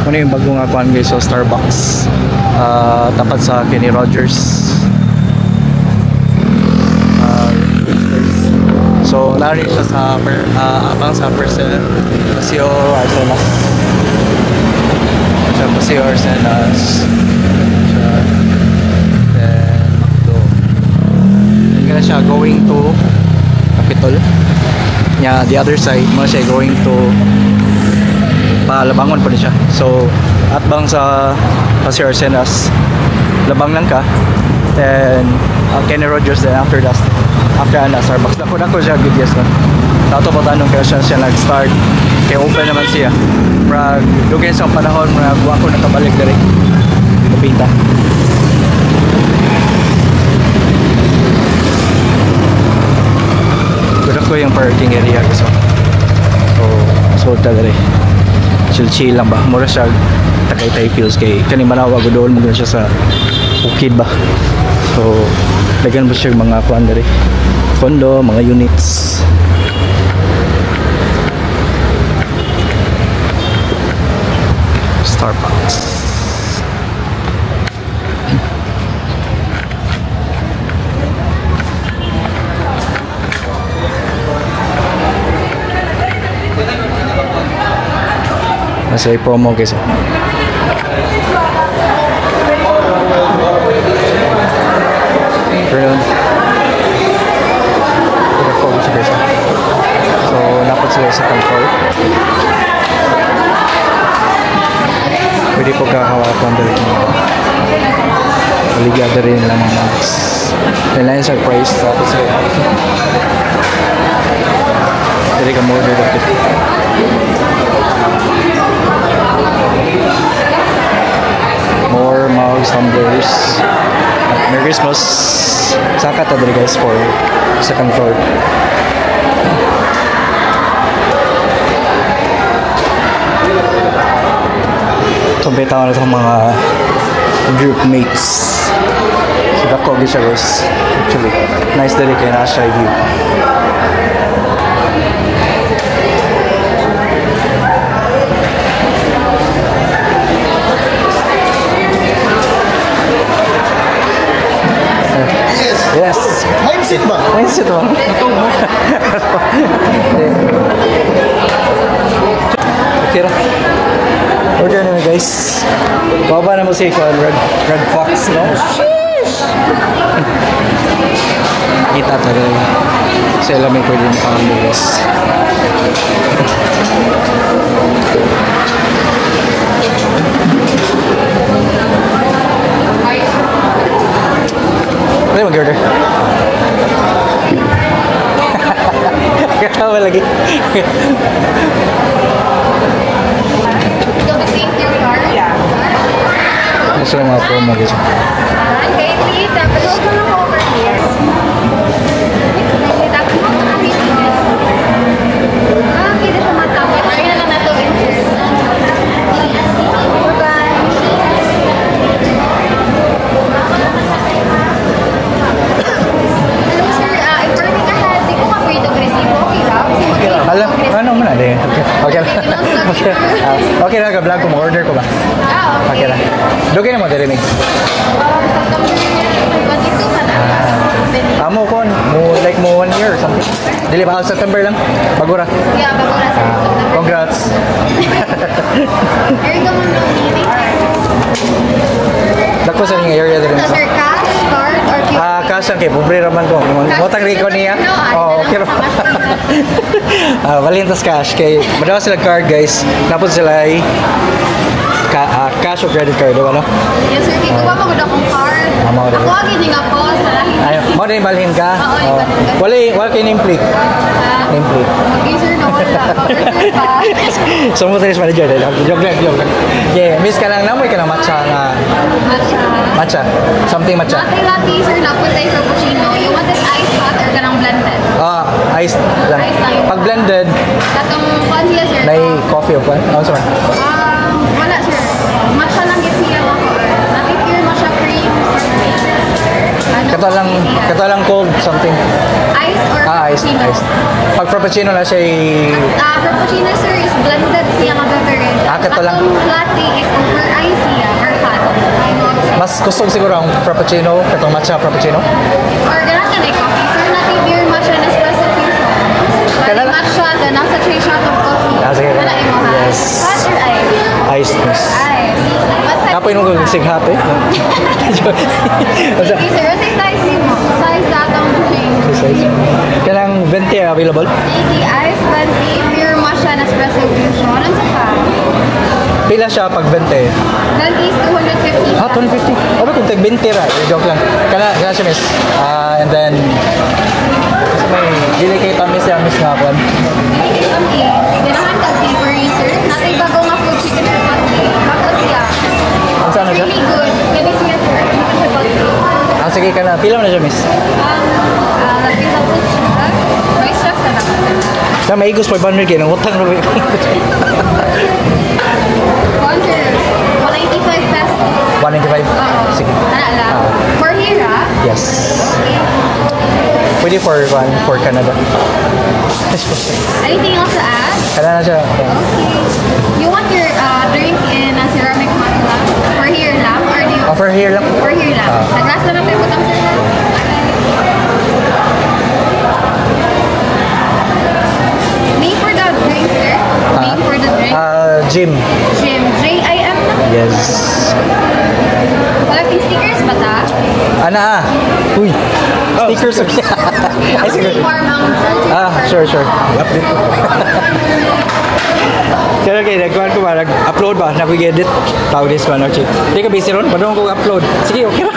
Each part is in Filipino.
Muna yung bagong akuan guys sa Starbucks. Tapat sa Kenny Rogers. So lari siya sa abang sa Paseo Arsenas. Siya Paseo Arsenas. Then Macdo. Then siya going to Capitol. Yeah, the other side mo siya going to Labangon pa rin siya. So at bang sa Paseo Arsenas, labang lang ka. Then Kenny Rogers, then after that, after Starbucks. Dako siya good yes no. Tato pa tanong kaya siya nag-start. Kaya open naman siya. Murag dugay sa panahon, murag ako nakabalik diri. Kapita. Good ko yung parking area guys. So dali. Chill lang ba? Mura siya Tagaytay feels kay kani Manawag doon mo siya sa Bukid ba. So lagyan mo siya mga kuan diri. Condo, mga units. Starbucks. Nasa promo guys. Turn. So dapat sila sa control. Pwede po kakawakan dito. Ligado rin lang mga max. Kailangan sa price tapos sila. Jadi ka order dito. More mugs, tumblers. Merry Christmas. Saka ta diri guys for second floor. So betaw na itong mga group mates. So dako siya guys. Actually, nice diri kay na siya view. Yes. Mindset ba? Mindset ba? Okay ra. Order na guys. Baba na mo si Red Fox, no? Kita tayo. Sa alam ko din pa ang guys. Ano yung mag-order? Kakawa lagi. Ano sila mga promo guys? Okay, please. Tapos ko lang over here. Kita siya matapos. Ayun na lang na ito. Ano man na din? Okay lang. Okay lang, vlog ko, mag-order ko ba? Okay lang. Doon na mo, Jeremy? Amo ko, like mo 1 year or something. Dili ba September lang? Bagura? Yeah, bagura sa September. Congrats. Here ka man ng meeting. Dako sa ning area dili mo. Sir, cash, card, or QR? Cash lang kay pobre raman ko. Motang Rico niya. Oh, okay ra. Valentas cash kay madaw sila card guys. Napod sila ay cash o credit card, ano? Yes sir, kiko ba magod akong card? Ako agad nga po sa ay, mo din balhin ka? Wala kay name plate. Name plate. Okay sir, no wala. So mo tres manager dahil joke lang. Yeah, miss ka lang namoy ka ng matcha na matcha. Something matcha. Latte sir, napod tayo frappuccino. You want it iced hot or kanang blended? Iced lang. Pag blended, katong fancy sir. may coffee o pa? Oh, sorry. Wala sir. Matcha lang gid siya ako. Natin pure matcha cream. Kato lang cold something. Ice or Frappuccino. Pag frappuccino na siya Frappuccino sir is blended siya nga beverage. Kato lang. Atong latte is over ice siya or hot. mas gusto ko siguro ang frappuccino, katong matcha frappuccino. Or ganun ka na coffee. Sir, natin beer matcha na espresso fusion. Bali Kanala- matcha, then nasa 3 shot of coffee. Sige. Wala mo ha? Yes. Hot or ice? Ice, miss. Ice. What size Kapoy mo mo? kung sig happy. Sige sir, what size mo? Size na atong drink. Kanang 20 available? Sige, ice, venti, beer matcha na espresso fusion. Ano sa pa? Pila siya pag 20? Venti is 250. 250. Ano kung tag 20 ra? Joke lang. Kana siya, miss. And then, kasi may dili kay tamis siya, miss nga ako. Ganahan ka savory sir. Natay bago nga food chicken or patty. Bago siya. Ang saan na siya? Really good. Ganit siya sir. Hindi ko siya patty. Sige ka na. Pila mo na siya, miss? Lagi sa food siya. Rice trucks na lang. Na maigos 500 kayo. Nang utang na ba? Conjure. 185 pesos. 195? Oo. Sige. Ano lang. For here Yes. Pwede for Canada. Anything else to add? Kana na siya. Okay. You want your drink in a ceramic mug lang? For here lang? Or do you... Offer here lang. For here lang. Sa glass lang ang butang sir. Name for the drink, sir? Name for the drink? Jim. Jim. J-I-M na? Yes. Collecting stickers ba ta? Ana. Uy. Stickers. Ay, Kasi sige. warm ang Sure. Update ko. Pero okay, nagkuhan ko ba? Nag-upload ba? Nag-edit? Tawag this one, okay. Hindi ka busy ron? Paano ko upload? Sige, okay na.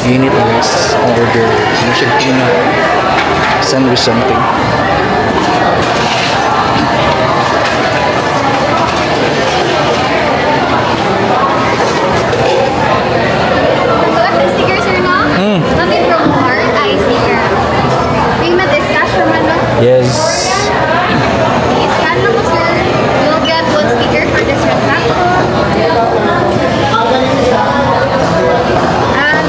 Init na guys. Ang order. Ano siya pina? Sandwich something. Collecting stickers, sir, no? Nothing from heart. Sticker. Payment is cash naman, no? Yes. I-scan lang mo, sir. You'll get one sticker for this transaction.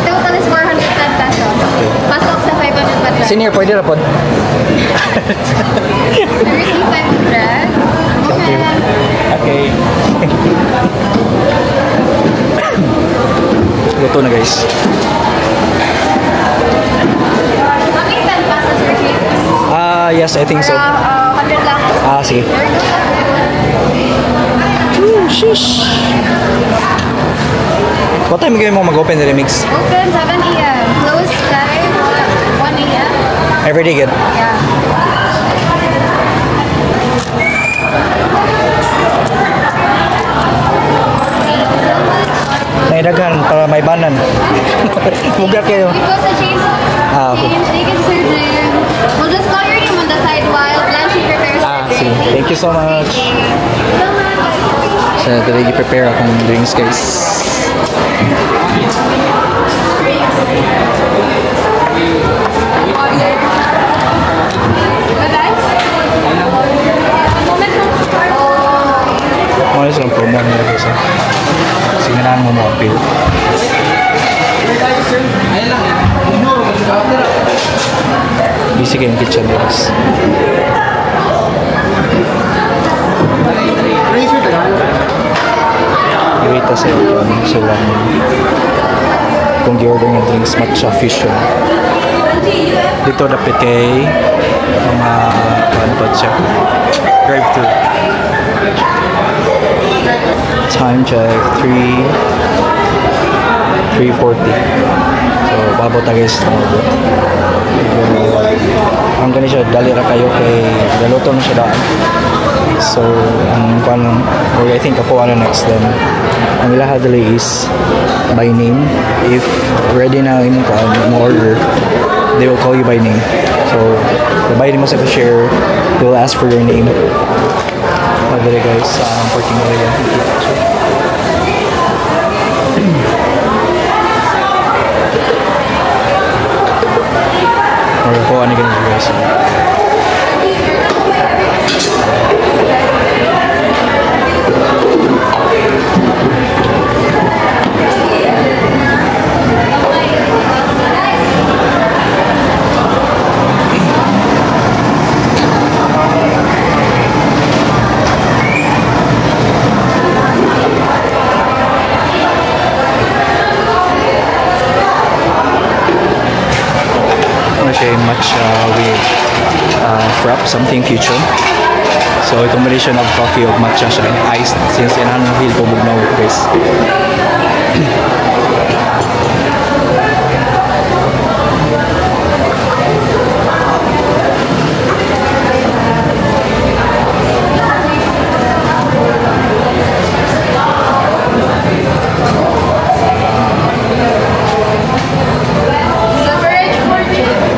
Total is 410 pesos. Pasok sa 500 pesos. Senior, pwede na po. I receive 500. Okay. Okay. Luto na guys. Okay, 10 pesos, sir. Yes, I think so. 100 lang. Sige. Very good. Ooh, shish. What time mo mag-open the remix? Open 7 a.m. Close 1 a.m. Every day, good. Yeah. May daghan para may banan. Mugat kayo. Because the change, Okay. they can serve them. We'll just call your name on the side while Blanchie prepares the Sige. drink. Thank you so much. So, talaga i-prepare akong drinks, guys. Ano silang promo nila guys, ha? Singalaan mo appeal. Busy kayong kitchen, guys. Iwita sa iyo sila kung gi-order ng drinks matcha fusion. Dito dapat kay mga kantot siya. Drive-thru. Time check 3:40. So babot na guys ng order. Ang ganun siya, dali ra kayo kay galuto na siya daan. So, ang paano, or I think ako ano next then, ang ilaha dali is by name. If ready na imong mo order, they will call you by name. So, by name mo sa share, they will ask for your name. Dali guys, ang parking area. Or kung ano ganun guys. frap, something future. So, a combination of coffee of matcha siya, iced, since inahan ng feel ko bugnaw, guys.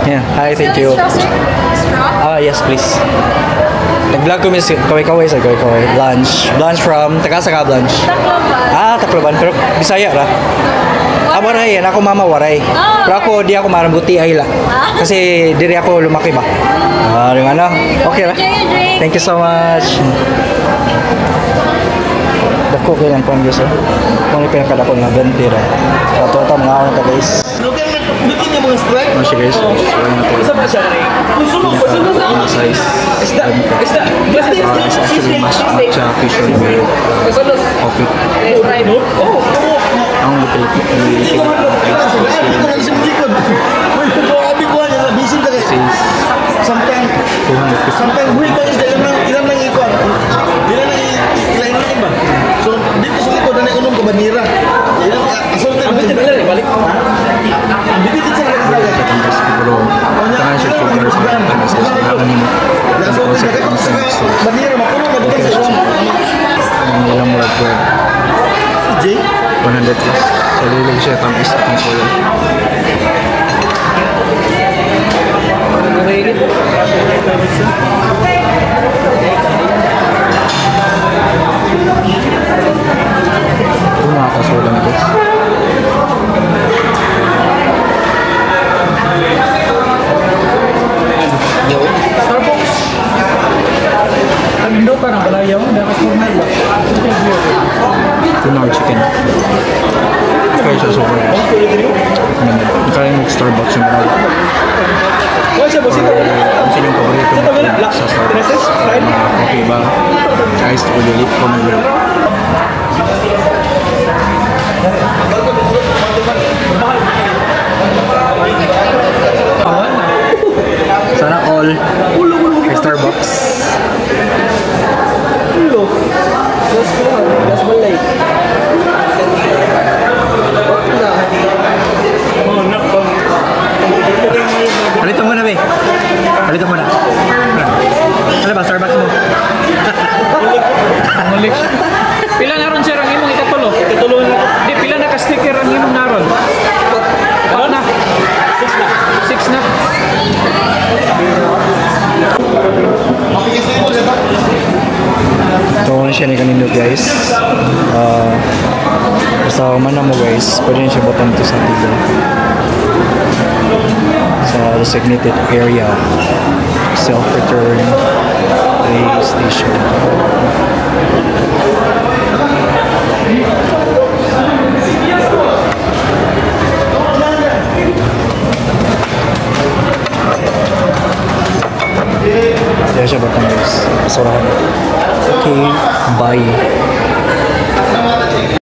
Yeah, hi, thank you. Ah, yes, please. Nag-vlog ko miss kaway-kaway sa kaway-kaway. Blanche from Tagasa ka Blanche. Ah, Tacloban pero Bisaya ra. Ah, waray, yan ako mama waray. Pero ako di ako marambuti ay la. Kasi diri ako lumaki ba. Ah, yung ano? Okay ra. Thank you so much. Dako kay lang pang Diyos. Kung ipinakada ko na 20 ra. Sa total mga ako na guys. Bikin niya mga strike. Ano siya guys? Isa pa siya rin. Pinaka size. Isda. It's actually matcha fusion with coffee. Oh. Ang lupit. Sometimes buhay pa isda ilang nang ikon. Ilang nang ilain ng iba. So dito sa likod na inom ko banira. Ilang asorted balik. Dito sa likod. Siguro, tangan siya sugar sa mga sa kailangan mo. Banira makuno na dito sa Ang ilang murag ko. J 100 plus. So, lilig siya tamis at ang soya. Ito nakakasola na guys. Starbucks. Ano pa nang balayaw? Dapat formal ba? Tuna or chicken. Kaya siya soba guys. Kaya yung Starbucks yung marag. Ang sinyong paborito mo sa Starbucks. Coffee ba? Iced or delete ko mo. Sana all kay Starbucks. That's balay. Halito mo na, be. Halito mo na. Ano ba, Starbucks mo? Mulik. Pila na ron sir ang imong ikatulo? Ikatulo na. Di pila na ka sticker ang imong naron. Ano na? 6 na. 6 na. So, ano siya ni kanino guys. Basta man na mo guys, pwede siya button to sa table. Sa designated area. Self-return PlayStation. Kaya siya button guys. Pasurahan. Okay, bye.